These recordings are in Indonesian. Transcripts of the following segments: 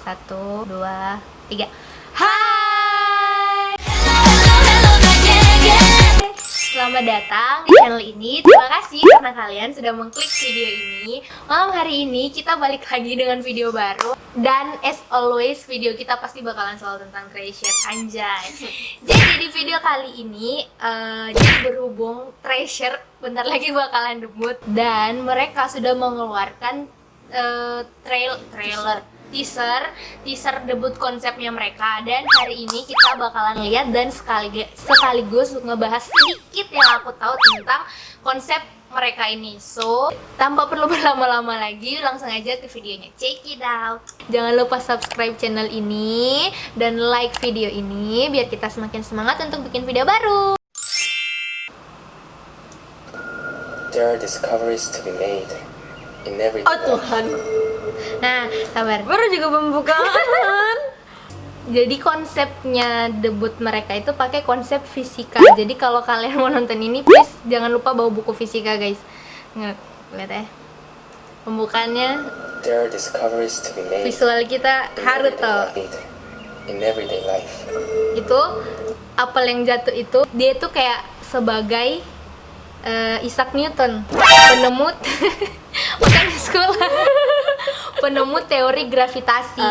1, 2, 3. Hai, selamat datang di channel ini. Terima kasih karena kalian sudah mengklik video ini. Malam hari ini kita balik lagi dengan video baru. Dan as always, video kita pasti bakalan soal tentang treasure, anjay. Jadi di video kali ini jadi berhubung treasure bentar lagi bakalan debut. Dan mereka sudah mengeluarkan trailer teaser debut konsepnya mereka, dan hari ini kita bakalan lihat dan sekaligus ngebahas sedikit yang aku tahu tentang konsep mereka ini. So, tanpa perlu berlama-lama lagi, langsung aja ke videonya. Check it out. Jangan lupa subscribe channel ini dan like video ini biar kita semakin semangat untuk bikin video baru. There are discoveries to be made in every Oh Tuhan, Nah, sabar. baru juga pembukaan. Jadi konsepnya debut mereka itu pakai konsep fisika. Jadi kalau kalian mau nonton ini, please jangan lupa bawa buku fisika, guys. Lihat ya. Pembukaannya there are discoveries to be made visual kita in Haruto. in everyday life. Itu apel yang jatuh itu, dia itu kayak sebagai Isaac Newton, penemu bukan sekolah. Penemu teori gravitasi.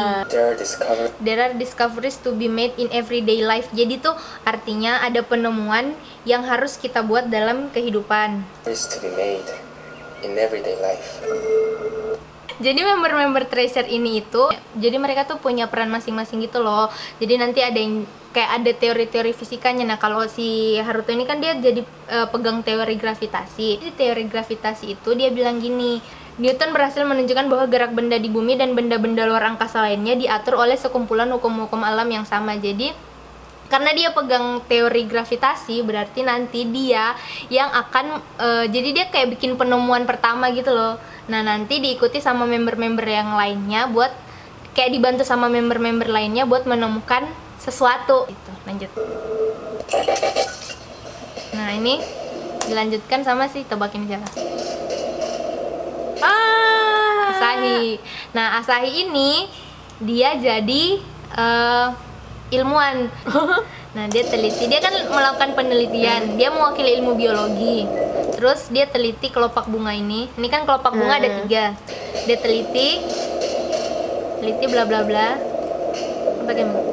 There are discoveries to be made in everyday life. Jadi tuh artinya ada penemuan yang harus kita buat dalam kehidupan. To be made in everyday life. Jadi member-member Treasure ini itu, jadi mereka tuh punya peran masing-masing gitu loh. Jadi nanti ada yang kayak ada teori-teori fisikanya. Nah, kalau si Haruto ini kan dia jadi pegang teori gravitasi. Di teori gravitasi itu dia bilang gini, Newton berhasil menunjukkan bahwa gerak benda di bumi dan benda-benda luar angkasa lainnya diatur oleh sekumpulan hukum-hukum alam yang sama. Jadi karena dia pegang teori gravitasi, berarti nanti dia yang akan jadi dia kayak bikin penemuan pertama gitu loh. Nah, nanti diikuti sama member-member yang lainnya buat kayak dibantu sama member-member lainnya buat menemukan sesuatu. Itu lanjut. Nah, ini dilanjutkan sama si tebakin siapa? Asahi. Nah, Asahi ini dia jadi ilmuwan. Nah, dia teliti, dia kan melakukan penelitian, dia mewakili ilmu biologi. Terus dia teliti kelopak bunga ini kan kelopak bunga ada 3. Dia teliti bla bla bla.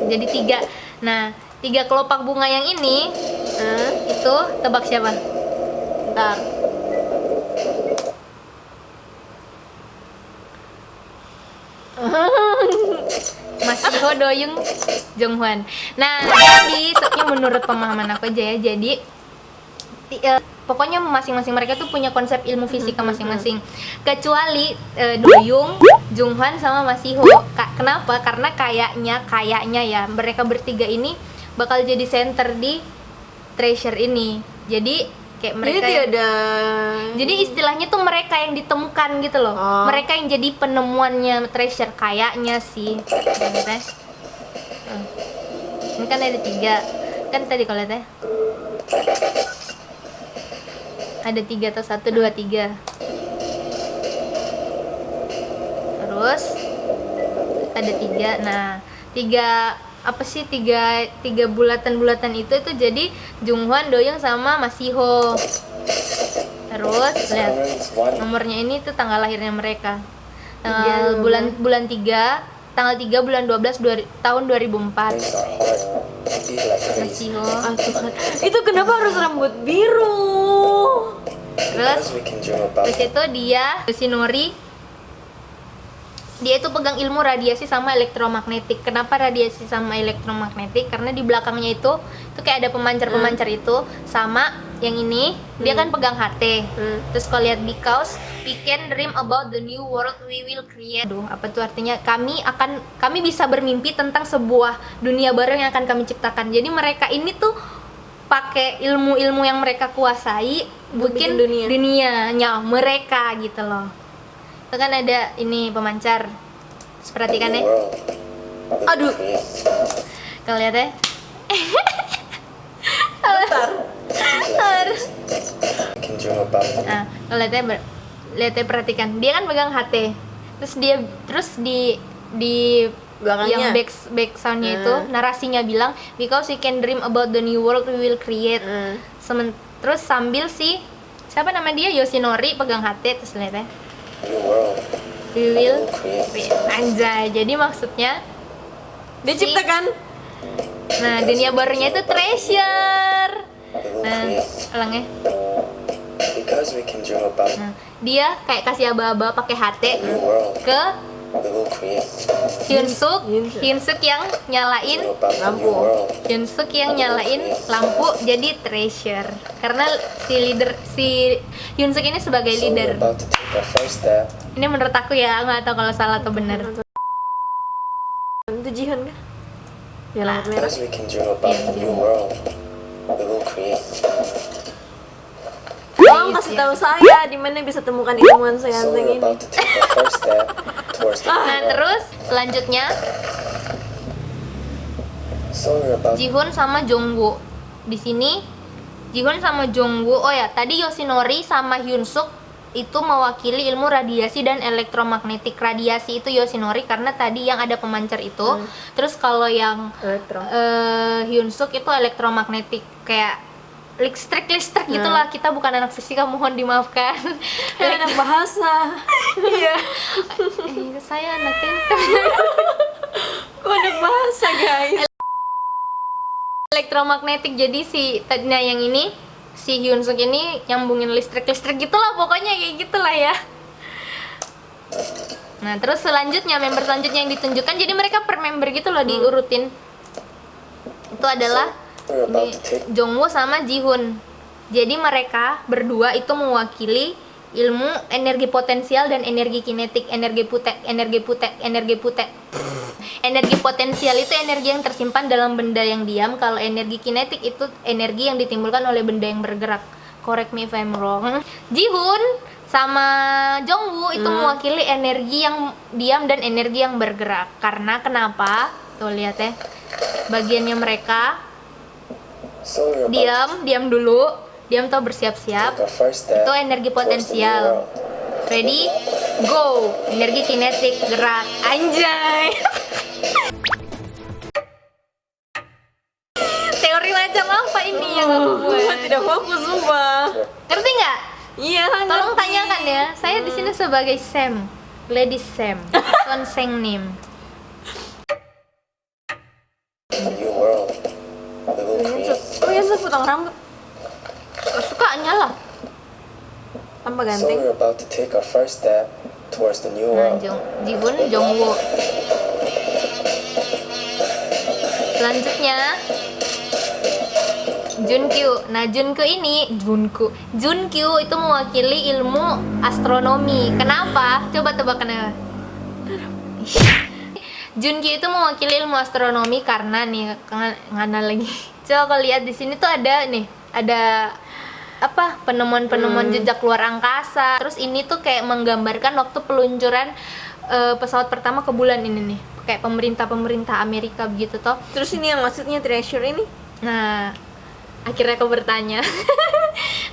Jadi 3. Nah, 3 kelopak bunga yang ini itu tebak siapa? Bentar. Masiho, Doyoung, Jonghwan. Nah, jadi menurut pemahaman aku aja ya. Jadi pokoknya masing-masing mereka tuh punya konsep ilmu fisika masing-masing. Kecuali Doyoung, Jonghwan sama Masiho. Kenapa? Karena kayaknya ya mereka bertiga ini bakal jadi center di Treasure ini. Jadi kayak mereka jadi istilahnya tuh mereka yang ditemukan gitu loh. Mereka yang jadi penemuannya Treasure kayaknya sih. Ini kan ada 3 kan tadi kalau lihat ya ada 3 atau 1, 2, 3. Terus ada 3. Nah, 3 apa sih 3 bulatan-bulatan itu jadi Jonghwan, Doyoung sama Masiho. Terus lihat nomornya ini tuh tanggal lahirnya mereka. Bulan 3, tanggal 3 bulan 12 tahun 2004. Masiho. Tuhan. Itu kenapa harus rambut biru? Terus itu dia Yoshinori. Dia itu pegang ilmu radiasi sama elektromagnetik. Kenapa radiasi sama elektromagnetik? Karena di belakangnya itu kayak ada pemancar-pemancar itu. Sama yang ini dia kan pegang HT. Terus kalau lihat because we can dream about the new world we will create. Aduh, apa tuh artinya? Kami bisa bermimpi tentang sebuah dunia baru yang akan kami ciptakan. Jadi mereka ini tuh pakai ilmu-ilmu yang mereka kuasai bikin dunianya mereka gitu loh. Itu kan ada ini pemancar. Terus perhatikan ya. Aduh. Kalau lihat ya. Bentar. Nah, kalau lihat ya perhatikan. Dia kan pegang HT. Terus di Belakangnya. yang back soundnya itu narasinya bilang because we can dream about the new world we will create. Terus sambil si siapa nama dia Yoshinori pegang hati terus lihat ya New world we will create. anjay, jadi maksudnya Dia ciptakan. nah dunia barunya itu treasure. We will Nah create. ulangnya Because we can dream about nah dia kayak kasih aba-aba pakai hati new world ke we will create. Hyunsuk yang nyalain Dream about the Lampu. new world. Hyunsuk yang nyalain lampu jadi treasure karena si Hyunsuk ini sebagai So we're leader. about to take our first step. Ini menurut aku ya, nggak tahu kalau salah atau benar. Itu Jihan kan? Ya lampu merah. Because we can dream about the new world we will create. Tolong kasih tahu saya di mana bisa temukan ilmuwan So seganteng we're ini. about to take our first step towards the new Nah world. terus selanjutnya So we're about Jihun sama Jongwoo di sini. Jihun sama Jongwoo, oh ya tadi Yoshinori sama Hyunsuk itu mewakili ilmu radiasi dan elektromagnetik. Radiasi itu Yoshinori karena tadi yang ada pemancar itu. Terus kalau yang Elektro. Hyunsuk itu elektromagnetik kayak listrik gitulah. Kita bukan anak fisika, mohon dimaafkan. Anak bahasa. Iya. Saya anak pintar. Kok anak bahasa guys? Elektromagnetik, jadi si tadinya yang ini si Hyunsuk ini nyambungin listrik gitulah, pokoknya kayak gitulah ya. Nah terus selanjutnya member selanjutnya yang ditunjukkan, jadi mereka per member gitu loh diurutin. Itu adalah we're about to take Jongwoo sama Jihun. Jadi mereka berdua itu mewakili ilmu energi potensial dan energi kinetik. Energi potensial itu energi yang tersimpan dalam benda yang diam. Kalau energi kinetik itu energi yang ditimbulkan oleh benda yang bergerak. Correct me if I'm wrong. Jihun sama Jongwoo itu mewakili energi yang diam dan energi yang bergerak. Karena kenapa? Tuh lihat ya. Bagiannya mereka so we're about diam dulu. Diam tuh bersiap-siap. to take our first step Itu energi towards the new potensial. world. Ready? Go. Energi kinetik gerak. Anjay. Teori macam apa ini yang aku buat? Tidak fokus sumpah. Ngerti nggak? Iya. Tolong ngerti. tanyakan ya. Saya di sini sebagai Sam, Lady Sam, Son Seng Nim. The new world we will create. Oh iya, saya potong rambut. Sukanya lah. Tambah So ganteng. we're about to take our first step towards the new Nah, world. Jihun, Jongwoo. Selanjutnya Junkyu. Nah, Junkyu itu mewakili ilmu astronomi. Kenapa? Coba tebak kenapa? Junkyu itu mewakili ilmu astronomi karena nih ngana lagi. Coba kalau lihat di sini tuh ada nih, ada apa? Penemuan jejak luar angkasa. Terus ini tuh kayak menggambarkan waktu peluncuran pesawat pertama ke bulan ini nih. Kayak pemerintah Amerika begitu toh. Terus ini yang maksudnya treasure ini? Nah, akhirnya aku bertanya.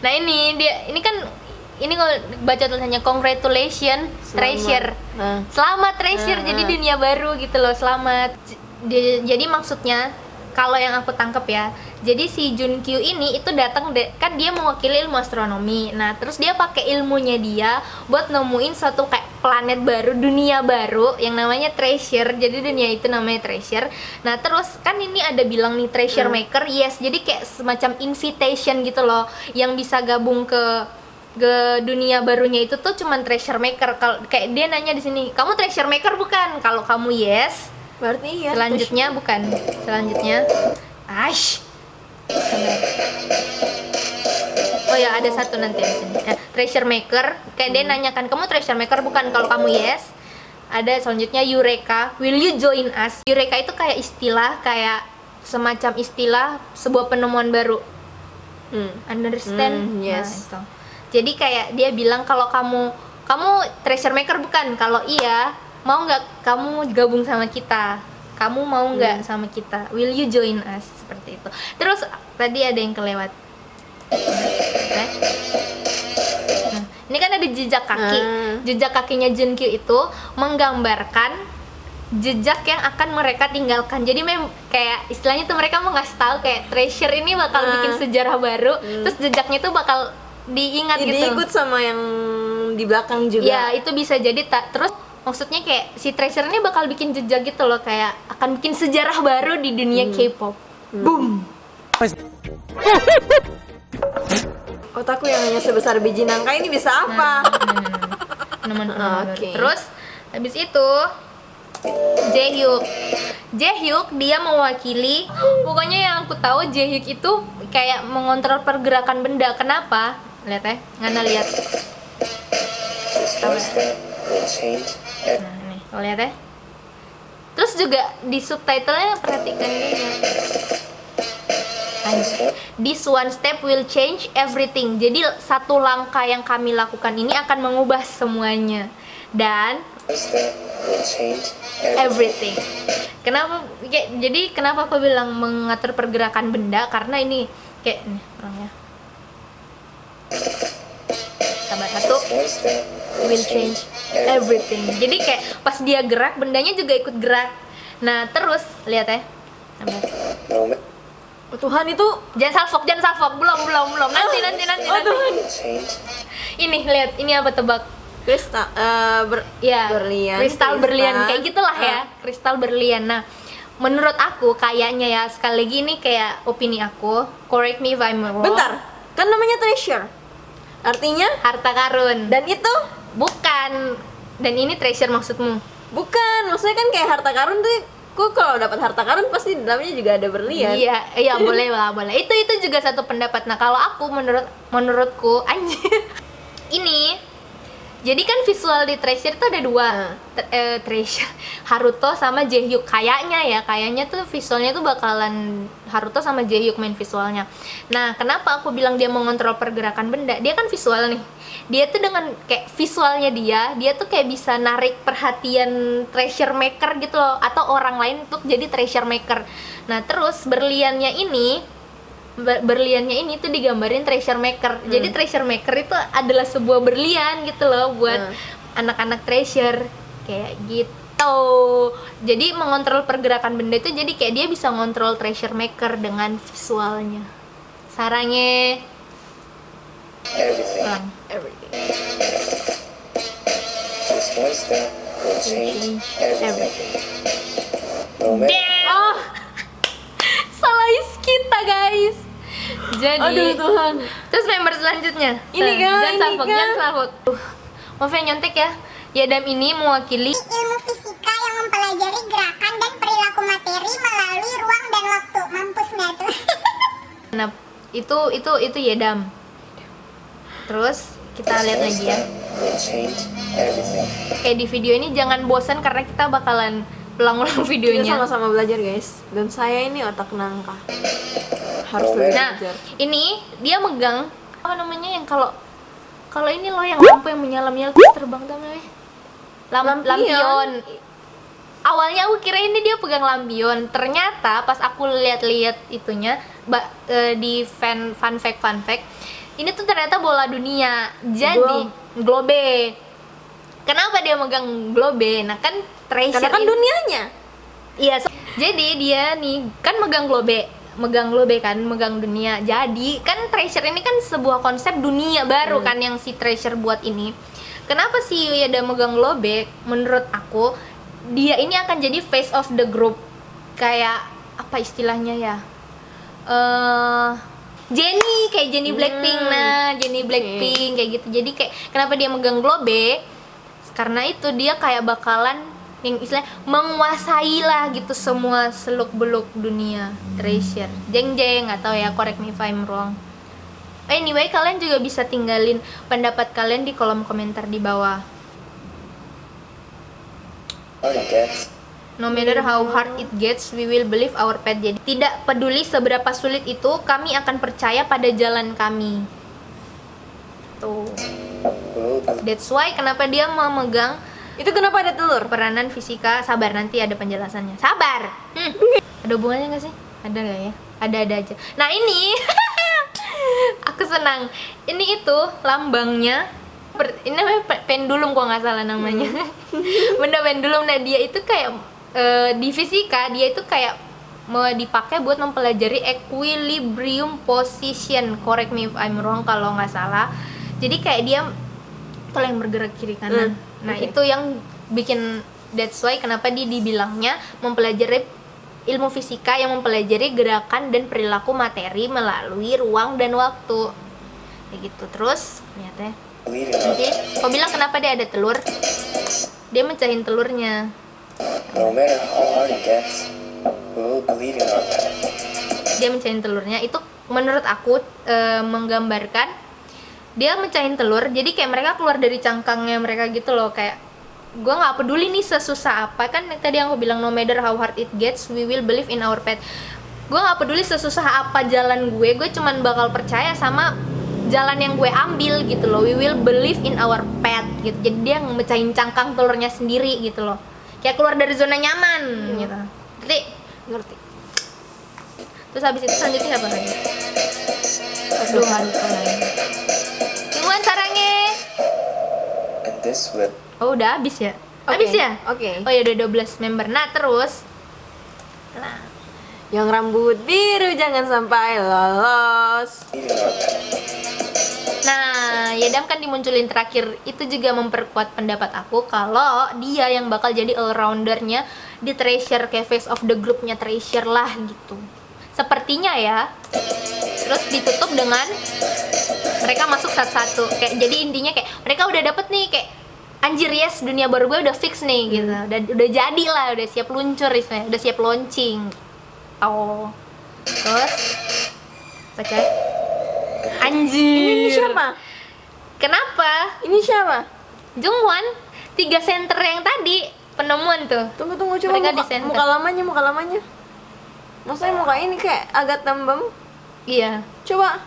Nah, ini kalau baca tulisannya congratulations treasure. Selamat treasure, jadi dunia baru gitu loh, selamat. Jadi maksudnya kalau yang aku tangkap ya, jadi si Junkyu ini itu datang kan dia mewakili ilmu astronomi. Nah, terus dia pakai ilmunya dia buat nemuin suatu kayak planet baru, dunia baru yang namanya treasure. Jadi dunia itu namanya treasure. Nah, terus kan ini ada bilang nih treasure maker. Yes, jadi kayak semacam invitation gitu loh yang bisa gabung ke dunia barunya itu tuh cuman treasure maker. Kalau kayak dia nanya di sini, "Kamu treasure maker bukan?" Kalau kamu yes, Berarti iya. selanjutnya bukan. Selanjutnya Ash. Oh ya, ada satu nanti di sini. Treasure maker. Kayak dia nanyakan, "Kamu treasure maker bukan?" Kalau kamu yes. Ada selanjutnya Eureka. Will you join us? Eureka itu kayak istilah, kayak semacam istilah sebuah penemuan baru. Understand? Yes. Nah, itu. Jadi kayak dia bilang kalau kamu treasure maker bukan? Kalau iya, mau nggak kamu gabung sama kita? Kamu mau nggak sama kita? Will you join us? Seperti itu. Terus tadi ada yang kelewat. Nah, ini kan ada jejak kaki. Jejak kakinya Junkyu itu menggambarkan jejak yang akan mereka tinggalkan. Jadi kayak istilahnya tuh mereka mau ngasih tahu kayak treasure ini bakal bikin sejarah baru, terus jejaknya tuh bakal diingat gitu. Diikut sama yang di belakang juga. Ya, itu bisa jadi terus maksudnya kayak si treasure ini bakal bikin jejak gitu loh, kayak akan bikin sejarah baru di dunia K-pop. Boom. Otakku yang hanya sebesar biji nangka ini bisa apa? Oke. Terus habis itu Jaehyuk dia mewakili, pokoknya yang aku tahu Jaehyuk itu kayak mengontrol pergerakan benda. Kenapa? Lihat ya, Ngana lihat. This one step will change everything. Nah, nih, kau lihat ya. Terus juga di subtitlenya perhatikan juga. This one step will change everything. Jadi satu langkah yang kami lakukan ini akan mengubah semuanya. Dan One step will change everything. Jadi kenapa aku bilang mengatur pergerakan benda? Karena ini kayak nih orangnya. Sabar, satu. One step Will change everything. Jadi kayak pas dia gerak, bendanya juga ikut gerak. Nah terus lihat ya. Sabar. No matter Oh, Tuhan itu Jangan salfok, belum. Nanti. will change. Ini lihat, ini apa tebak? kristal Ya, berlian. kristal berlian kayak gitulah ya, kristal berlian. Nah, menurut aku kayaknya ya, sekali lagi ini kayak opini aku, correct me if I'm wrong. Bentar, kan namanya treasure. Artinya Harta karun. dan itu Bukan. Dan ini treasure maksudmu? bukan, maksudnya kan kayak harta karun tuh. Kok kalau dapat harta karun pasti di dalamnya juga ada berlian. Iya, boleh lah, boleh. Itu juga satu pendapat. Nah, kalau aku menurutku anjir. Ini jadi kan visual di Treasure itu ada dua. Treasure Haruto sama Jaehyuk kayaknya tuh visualnya tuh bakalan Haruto sama Jaehyuk main visualnya. Nah, kenapa aku bilang dia mengontrol pergerakan benda? Dia kan visual nih. Dia tuh dengan kayak visualnya dia tuh kayak bisa narik perhatian treasure maker gitu loh, atau orang lain untuk jadi treasure maker. Nah, terus berliannya ini tuh digambarin treasure maker. Jadi treasure maker itu adalah sebuah berlian gitu loh buat anak-anak treasure kayak gitu. Jadi mengontrol pergerakan benda itu jadi kayak dia bisa ngontrol treasure maker dengan visualnya. Sarangnya Everything. Everything. This one step will change everything. No matter Oh, salah kita guys. Jadi, Aduh Tuhan. terus member selanjutnya. Ini kan, Jangan salfok. Maaf ya nyontek ya. Yadam ini mewakili ilmu fisika yang mempelajari gerakan dan perilaku materi melalui ruang dan waktu. Mampus nggak tuh? Nah, itu Yadam. Terus kita lihat one lagi ya. step will change everything. Kayak di video ini jangan bosan karena kita bakalan ulang-ulang Kita videonya. sama-sama belajar guys. Dan saya ini otak nangka. Harus lebih Nah, belajar. ini dia megang apa namanya yang kalau ini loh yang lampu yang menyala-nyala terus terbang tuh namanya. Lampion. Awalnya aku kira ini dia pegang lampion. Ternyata pas aku lihat-lihat itunya di fun fact. Ini tuh ternyata bola dunia. Jadi globe. Kenapa dia megang globe? Nah, kan treasure Karena kan ini- dunianya. Iya, jadi dia nih kan megang globe kan, megang dunia. Jadi kan treasure ini kan sebuah konsep dunia baru kan yang si treasure buat ini. Kenapa sih ada megang globe? Menurut aku dia ini akan jadi face of the group. Kayak apa istilahnya ya? Kayak Jennie Blackpink. Nah, Jennie Blackpink kayak gitu. Jadi kayak kenapa dia megang globe? Karena itu dia kayak bakalan yang istilahnya menguasai lah gitu semua seluk beluk dunia treasure. Jeng atau ya, correct me if I'm wrong. Anyway, kalian juga bisa tinggalin pendapat kalian di kolom komentar di bawah. Hard it gets. No matter how hard it gets, we will believe our path. Jadi tidak peduli seberapa sulit itu, kami akan percaya pada jalan kami. Tuh. That's why kenapa dia memegang Itu kenapa ada telur? peranan fisika. Sabar, nanti ada penjelasannya. Sabar. Ada hubungannya nggak sih? Ada nggak ya? Ada aja. Nah ini, aku senang. Ini itu lambangnya. Ini namanya pendulum kok nggak salah namanya. Benda pendulum. Nah dia itu kayak di fisika dia itu kayak mau dipakai buat mempelajari equilibrium position, correct me if I'm wrong kalau nggak salah. Jadi kayak dia kalau yang bergerak kiri kanan. Nah oke. itu yang bikin, that's why kenapa dia dibilangnya mempelajari ilmu fisika yang mempelajari gerakan dan perilaku materi melalui ruang dan waktu kayak gitu. Terus ternyata believe in our nanti kau bilang kenapa dia ada telur, dia mencahin telurnya. No matter how hard it gets, we will believe in our path. Dia mencahin telurnya itu menurut aku menggambarkan dia mencahin telur, jadi kayak mereka keluar dari cangkangnya mereka gitu loh, kayak gue nggak peduli nih sesusah apa, kan tadi yang aku bilang no matter how hard it gets we will believe in our path. Gue nggak peduli sesusah apa jalan gue cuman bakal percaya sama jalan yang gue ambil gitu loh. We will believe in our path gitu. Jadi dia mecahin cangkang telurnya sendiri gitu loh, kayak keluar dari zona nyaman gitu. Ngerti? Terus habis itu selanjutnya apa lagi? Aduhan Tungguan sarangnya. And this will Oh udah habis ya? Habis ya? Oke. Oh ya udah 12 member. Nah terus Yang rambut biru jangan sampai lolos. believe in our path. Nah, Yedam kan dimunculin terakhir, itu juga memperkuat pendapat aku kalau dia yang bakal jadi all-roundernya di Treasure, kayak face of the groupnya Treasure lah gitu. Sepertinya ya. Terus ditutup dengan mereka masuk satu-satu. Kayak jadi intinya kayak mereka udah dapet nih kayak anjir yes, dunia baru gue udah fix nih gitu. Udah jadi lah, udah siap luncur istilahnya, udah siap launching. Oh. Terus baca. Anjir. Ini siapa? Kenapa? Ini siapa? Jungwon, 3 center yang tadi penemuan tuh. Tunggu coba Mereka di muka, center. muka lamanya. Maksudnya muka ini kayak agak tembem. Iya. Coba.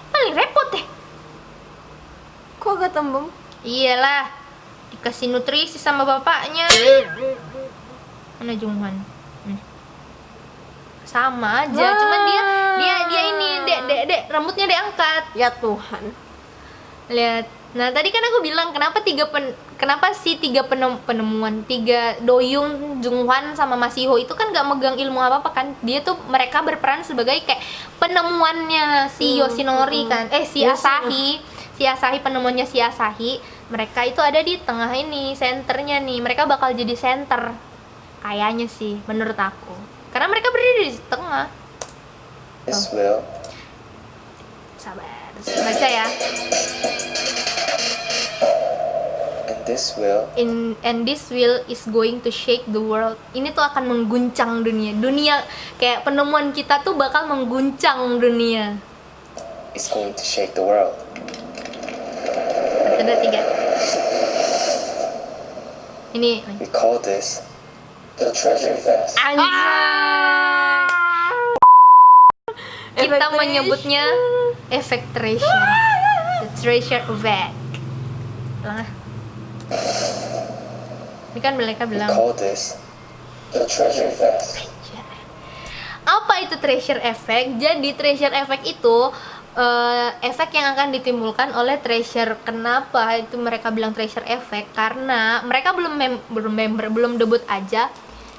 Paling repot deh. Kok agak tembem? Iyalah, dikasih nutrisi sama bapaknya. Mana Jungwon? Sama aja, Wah. cuman dia ini dek rambutnya diangkat. Ya Tuhan. Lihat. Nah, tadi kan aku bilang kenapa tiga penemuan, 3 Doyoung, Jungwon sama Masiho itu kan gak megang ilmu apa-apa kan. Dia tuh mereka berperan sebagai kayak penemuannya si Yoshinori kan. Si Asahi. Si Asahi penemuannya si Asahi. Mereka itu ada di tengah ini, senternya nih. Mereka bakal jadi center. Kayaknya sih menurut aku. Karena mereka berdiri di tengah. This will Sabar, baca ya. and This will is going to shake the world. Ini tuh akan mengguncang dunia. Dunia kayak penemuan kita tuh bakal mengguncang dunia. is going to shake the world. Ada 3. Ini We call this the treasure vest. kita Efek menyebutnya efek treasure. The treasure effect. Lah. Ini kan mereka We bilang call this the treasure vest. apa itu treasure effect? Jadi treasure effect itu efek yang akan ditimbulkan oleh treasure. Kenapa itu mereka bilang treasure effect? Karena mereka belum debut aja.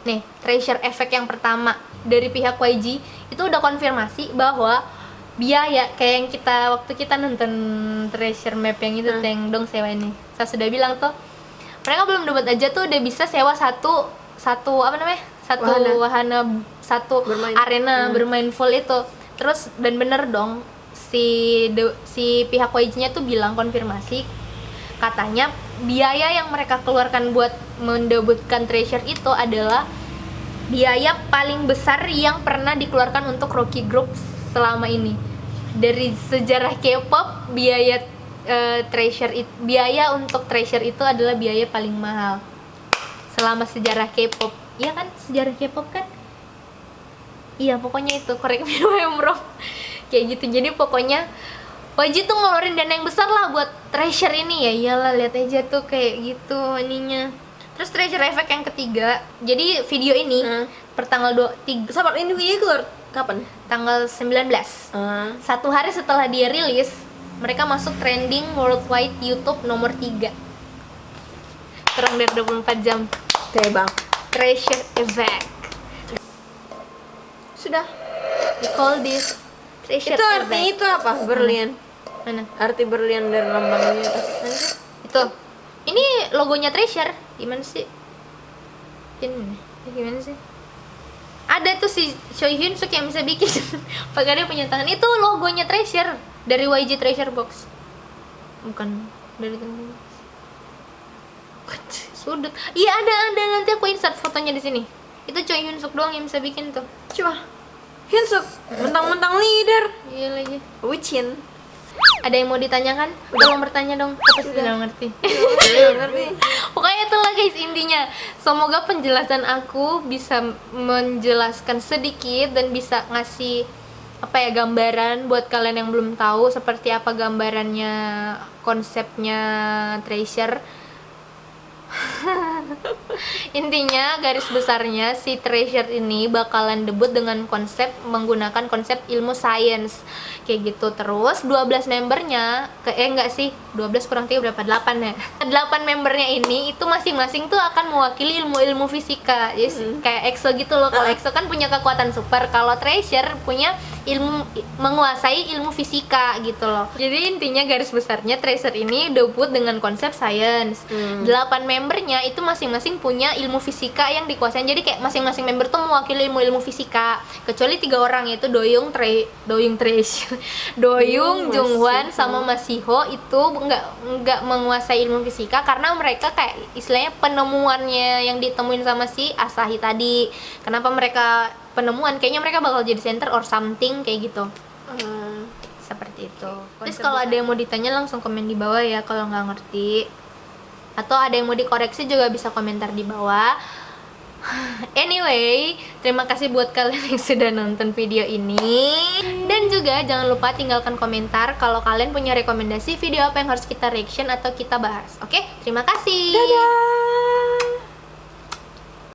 Nih, treasure effect yang pertama dari pihak YG itu udah konfirmasi bahwa biaya kayak yang waktu kita nonton treasure map yang itu yang dong sewa ini. Saya sudah bilang tuh mereka belum debut aja tuh udah bisa sewa satu apa namanya? Wahana satu Bermain. arena bermain full itu. Terus dan bener dong si pihak YG-nya tuh bilang konfirmasi katanya biaya yang mereka keluarkan buat mendebutkan treasure itu adalah biaya paling besar yang pernah dikeluarkan untuk Rocky Group selama ini. Dari sejarah K-pop biaya biaya untuk treasure itu adalah biaya paling mahal selama sejarah K-pop. Iya kan, sejarah K-pop kan? Iya, pokoknya itu, korek me if I'm wrong. Kayak gitu. Jadi pokoknya YG tuh ngeluarin dana yang besar lah buat treasure ini. Ya iyalah, lihat aja tuh kayak gitu ininya. Terus treasure effect yang ketiga. Jadi video ini pertanggal 3 Sabar, ini video keluar kapan? tanggal 19. Satu hari setelah dia rilis, mereka masuk trending worldwide YouTube nomor 3. Kurang dari 24 jam. Tebak. Treasure effect. Sudah. We call this treasure Itu artinya effect. itu apa? Berlian. Mana? Arti berlian dari lambangnya itu. Itu. Ini logonya Treasure. Gimana sih? Ini gimana sih? Ada tuh si Choi Hyun Suk yang bisa bikin. Pakai dia punya tangan. Itu logonya Treasure dari YG Treasure Box. Bukan dari tangan. What? Sudut. Iya ada nanti aku insert fotonya di sini. Itu Choi Hyun Suk doang yang bisa bikin tuh. Coba. Hyunsuk, mentang-mentang leader. Iya lagi. Bucin. Ada yang mau ditanyakan? Tolong bertanya dong. Aku pasti tidak ngerti. Ngerti? Pokoknya itulah guys intinya. Semoga penjelasan aku bisa menjelaskan sedikit dan bisa ngasih apa ya gambaran buat kalian yang belum tahu seperti apa gambarannya, konsepnya Treasure. Intinya garis besarnya si Treasure ini bakalan debut dengan menggunakan konsep ilmu sains kayak gitu. Terus 12 membernya enggak sih 12 kurang 3 berapa 8 ya 8 membernya ini itu masing-masing tuh akan mewakili ilmu-ilmu fisika. Yes, kayak EXO gitu loh. Kalau EXO kan punya kekuatan super, kalau Treasure punya menguasai ilmu fisika gitu loh. Jadi intinya garis besarnya Treasure ini debut dengan konsep sains. 8 membernya itu masing-masing punya ilmu fisika yang dikuasain. Jadi kayak masing-masing member tuh mewakili ilmu-ilmu fisika. Kecuali 3 orang yaitu Doyoung, Treasure, Doyoung, Jungwon sama Masiho itu nggak menguasai ilmu fisika karena mereka kayak istilahnya penemuannya yang ditemuin sama si Asahi tadi. Kenapa mereka penemuan? Kayaknya mereka bakal jadi center or something kayak gitu. Seperti itu. Terus kalau ada yang mau ditanya langsung komen di bawah ya kalau nggak ngerti. Atau ada yang mau dikoreksi juga bisa komentar di bawah. Anyway, terima kasih buat kalian yang sudah nonton video ini. Dan juga jangan lupa tinggalkan komentar kalau kalian punya rekomendasi video apa yang harus kita reaction atau kita bahas. Oke, terima kasih. Dadah.